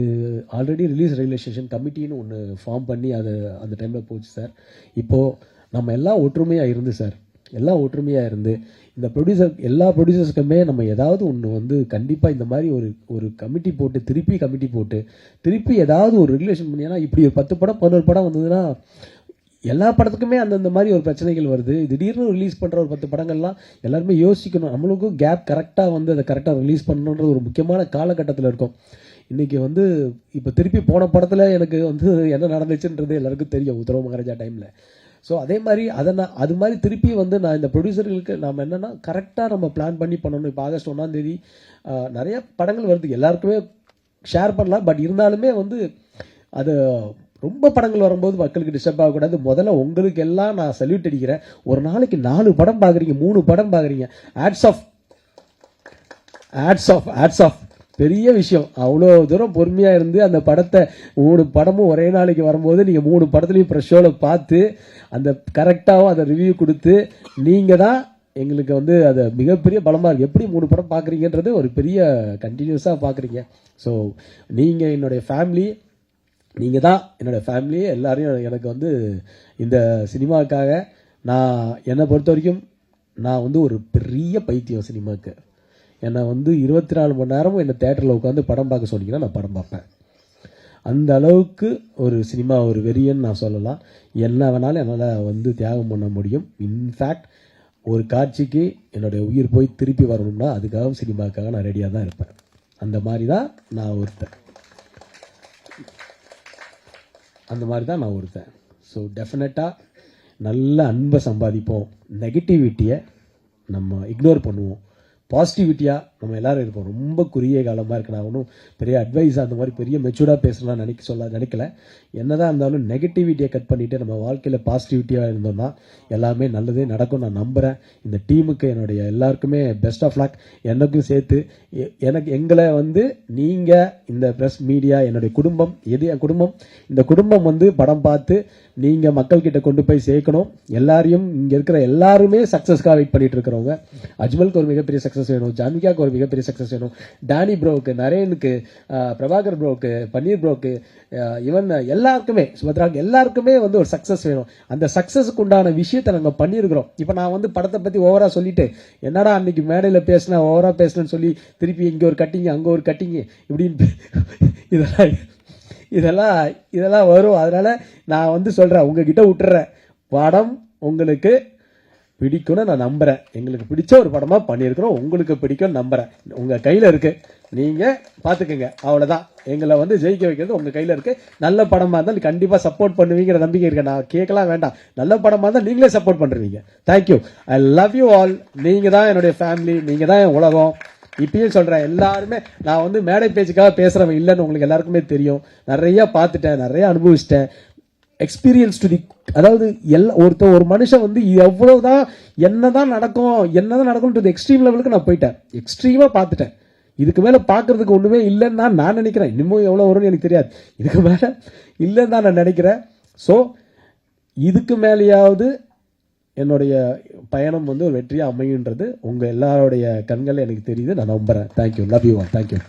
ஆல்ரெடி ரிலீஸ் ரெகுலேஷன் கமிட்டின்னு ஒன்று ஃபார்ம் பண்ணி அது அந்த டைமில் போச்சு சார். இப்போது நம்ம எல்லாம் ஒற்றுமையாக இருந்து இந்த எல்லா ப்ரொடியூசர்ஸ்க்குமே நம்ம ஏதாவது ஒன்று வந்து கண்டிப்பாக இந்த மாதிரி ஒரு கமிட்டி போட்டு திருப்பி ஏதாவது ஒரு ரெகுலேஷன் பண்ணினா, இப்படி ஒரு 10 படம் 11 படம் வந்ததுன்னா எல்லா படத்துக்குமே அந்தந்த மாதிரி ஒரு பிரச்சனைகள் வருது. திடீர்னு ரிலீஸ் பண்ணுற ஒரு 10 படங்கள்லாம் எல்லாருமே யோசிக்கணும். நம்மளுக்கும் கேப் கரெக்டாக வந்து அதை கரெக்டாக ரிலீஸ் பண்ணணுன்ற ஒரு முக்கியமான காலகட்டத்தில் இருக்கும். இன்றைக்கி வந்து இப்போ திருப்பி போன படத்தில் எனக்கு வந்து என்ன நடந்துச்சுன்றது எல்லாருக்கும் தெரியும், உத்தரவு மகாராஜா டைமில். ஸோ அதே மாதிரி அது மாதிரி திருப்பி வந்து நான் இந்த ப்ரொடியூசர்களுக்கு நாம் என்னென்னா கரெக்டாக நம்ம பிளான் பண்ணி பண்ணணும். இப்போ ஆகஸ்ட் 1ஆம் தேதி நிறைய படங்கள் வருது, எல்லாருக்குமே ஷேர் பண்ணலாம். பட் இருந்தாலுமே வந்து அது ரொம்ப படங்கள் வரும்போது மக்களுக்கு டிஸ்டர்ப் ஆகக்கூடாது. முதல்ல உங்களுக்கு எல்லாம் நான் சல்யூட் அடிக்கிறேன். ஒரு நாளைக்கு 4 படம் பார்க்குறீங்க, 3 படம் பார்க்குறீங்க, ஆட்ஸ் ஆஃப் பெரிய விஷயம். அவ்வளோ தூரம் பொறுமையாக இருந்து அந்த படத்தை 3 படமும் ஒரே நாளைக்கு வரும்போது நீங்கள் 3 படத்துலையும் ப்ரெஷ்ஷோட பார்த்து அந்த கரெக்டாகவும் அதை ரிவ்யூ கொடுத்து நீங்கள் தான் எங்களுக்கு வந்து அது மிகப்பெரிய பலமாக இருக்குது. எப்படி 3 படம் பார்க்குறீங்கன்றது ஒரு பெரிய கண்டினியூஸாக பார்க்குறீங்க. ஸோ நீங்கள் என்னுடைய ஃபேமிலி, நீங்கள் தான் என்னோடய ஃபேமிலியே எல்லாரையும் எனக்கு வந்து இந்த சினிமாவுக்காக நான் என்னை பொறுத்த வரைக்கும் நான் வந்து ஒரு பெரிய பைத்தியம் சினிமாவுக்கு. என்னை வந்து 24 மணி நேரமும் என்னை தேட்டரில் உட்காந்து படம் பார்க்க சொன்னீங்கன்னா நான் படம் பார்ப்பேன். அந்த அளவுக்கு ஒரு சினிமா ஒரு வெறியன்னு நான் சொல்லலாம். என்ன வேணாலும் என்னால் வந்து தியாகம் பண்ண முடியும். இன்ஃபேக்ட் ஒரு காட்சிக்கு என்னுடைய உயிர் போய் திருப்பி வரணும்னா அதுக்காக சினிமாவுக்காக நான் ரெடியாக தான் இருப்பேன். அந்த மாதிரி தான் நான் ஒருத்தன். ஸோ டெஃபினட்டாக நல்ல அன்பை சம்பாதிப்போம். நெகட்டிவிட்டியை நம்ம இக்னோர் பண்ணுவோம். பாசிட்டிவிட்டியாக நம்ம எல்லோரும் இருப்போம். ரொம்ப குறுகிய காலமாக இருக்கு. நான் ஒன்றும் பெரிய அட்வைஸ் அந்த மாதிரி பெரிய மெச்சூர்டாக பேசலாம் நினைக்கல. என்னதான் இருந்தாலும் நெகட்டிவிட்டியை கட் பண்ணிவிட்டு நம்ம வாழ்க்கையில் பாசிட்டிவிட்டியாக இருந்தோம்னா எல்லாமே நல்லது நடக்கும் நான் நம்புகிறேன். இந்த டீமுக்கு என்னுடைய எல்லாருக்குமே பெஸ்ட் ஆஃப் லக். எனக்கும் சேர்த்து எங்களை வந்து நீங்கள் இந்த ப்ரெஸ் மீடியா என்னுடைய குடும்பம் என் குடும்பம். இந்த குடும்பம் வந்து படம் பார்த்து நீங்கள் மக்கள்கிட்ட கொண்டு போய் சேர்க்கணும். எல்லாரையும் இங்கே இருக்கிற எல்லாருமே சக்ஸஸ்க்காக வெயிட் பண்ணிட்டு இருக்கிறவங்க. அஜ்மலுக்கு ஒரு மிகப்பெரிய சக்ஸஸ் வேணும், ஜான்விகாவுக்கு ஒரு மிகப்பெரிய சக்ஸஸ் வேணும், டேனி ப்ரோவுக்கு, நரேனுக்கு, பிரபாகர் ப்ரோவுக்கு, பன்னீர் ப்ரோவுக்கு, இவன் எல்லாருக்குமே, சுபத்ராவுக்கு எல்லாருக்குமே வந்து ஒரு சக்ஸஸ் வேணும். அந்த சக்ஸஸுக்கு உண்டான விஷயத்தை நாங்கள் பண்ணியிருக்கிறோம். இப்போ நான் வந்து படத்தை பற்றி ஓவராக சொல்லிட்டு என்னடா அன்னைக்கு மேடையில் பேசினேன் ஓவராக பேசினேன்னு சொல்லி திருப்பி இங்கே ஒரு கட்டிங்க அங்கே ஒரு கட்டிங்க இப்படின்னு இதெல்லாம் வரும். அதனால நான் வந்து சொல்கிறேன், உங்ககிட்ட விட்டுறேன். படம் உங்களுக்கு பிடிக்கும்னு நான் நம்புகிறேன். எங்களுக்கு பிடிச்ச ஒரு படமாக பண்ணியிருக்கிறோம். உங்களுக்கு பிடிக்கும்னு நம்புகிறேன். உங்கள் கையில் இருக்குது, நீங்கள் பார்த்துக்குங்க. அவ்வளோதான். எங்களை வந்து ஜெயிக்க வைக்கிறது உங்கள் கையில் இருக்குது. நல்ல படமாக இருந்தால் கண்டிப்பாக சப்போர்ட் பண்ணுவீங்கிற நம்பிக்கை இருக்கு. நான் கேட்கலாம் வேண்டாம். நல்ல படமாக இருந்தால் நீங்களே சப்போர்ட் பண்ணுறீங்க. Thank you. I love you all. நீங்கள் தான் என்னுடைய ஃபேமிலி, நீங்கள் தான் என் உலகம். இப்பயும் சொல்கிறேன், எல்லாருமே நான் வந்து மேடை பேச்சுக்காக பேசுகிறவன் இல்லைன்னு உங்களுக்கு எல்லாருக்குமே தெரியும். நிறையா பார்த்துட்டேன், நிறையா அனுபவிச்சிட்டேன். எக்ஸ்பீரியன்ஸ் டு தி, அதாவது ஒரு மனுஷன் வந்து எவ்வளவுதான் என்னதான் நடக்கும் டு தி எக்ஸ்ட்ரீம் லெவலுக்கு நான் போயிட்டேன். எக்ஸ்ட்ரீமா பார்த்துட்டேன். இதுக்கு மேல பார்க்கறதுக்கு ஒண்ணுமே இல்லைன்னு தான் நான் நினைக்கிறேன். இன்னமும் எவ்வளவு வரும்னு எனக்கு தெரியாது. இதுக்கு மேல இல்லைன்னு தான் நான் நினைக்கிறேன். ஸோ இதுக்கு மேலேயாவது என்னுடைய பயணம் வந்து ஒரு வெற்றியா அமையுன்றது உங்க எல்லாருடைய கண்கள் எனக்கு தெரியுது. நான் நம்புறேன். தேங்க்யூ. Love you. தேங்க்யூ.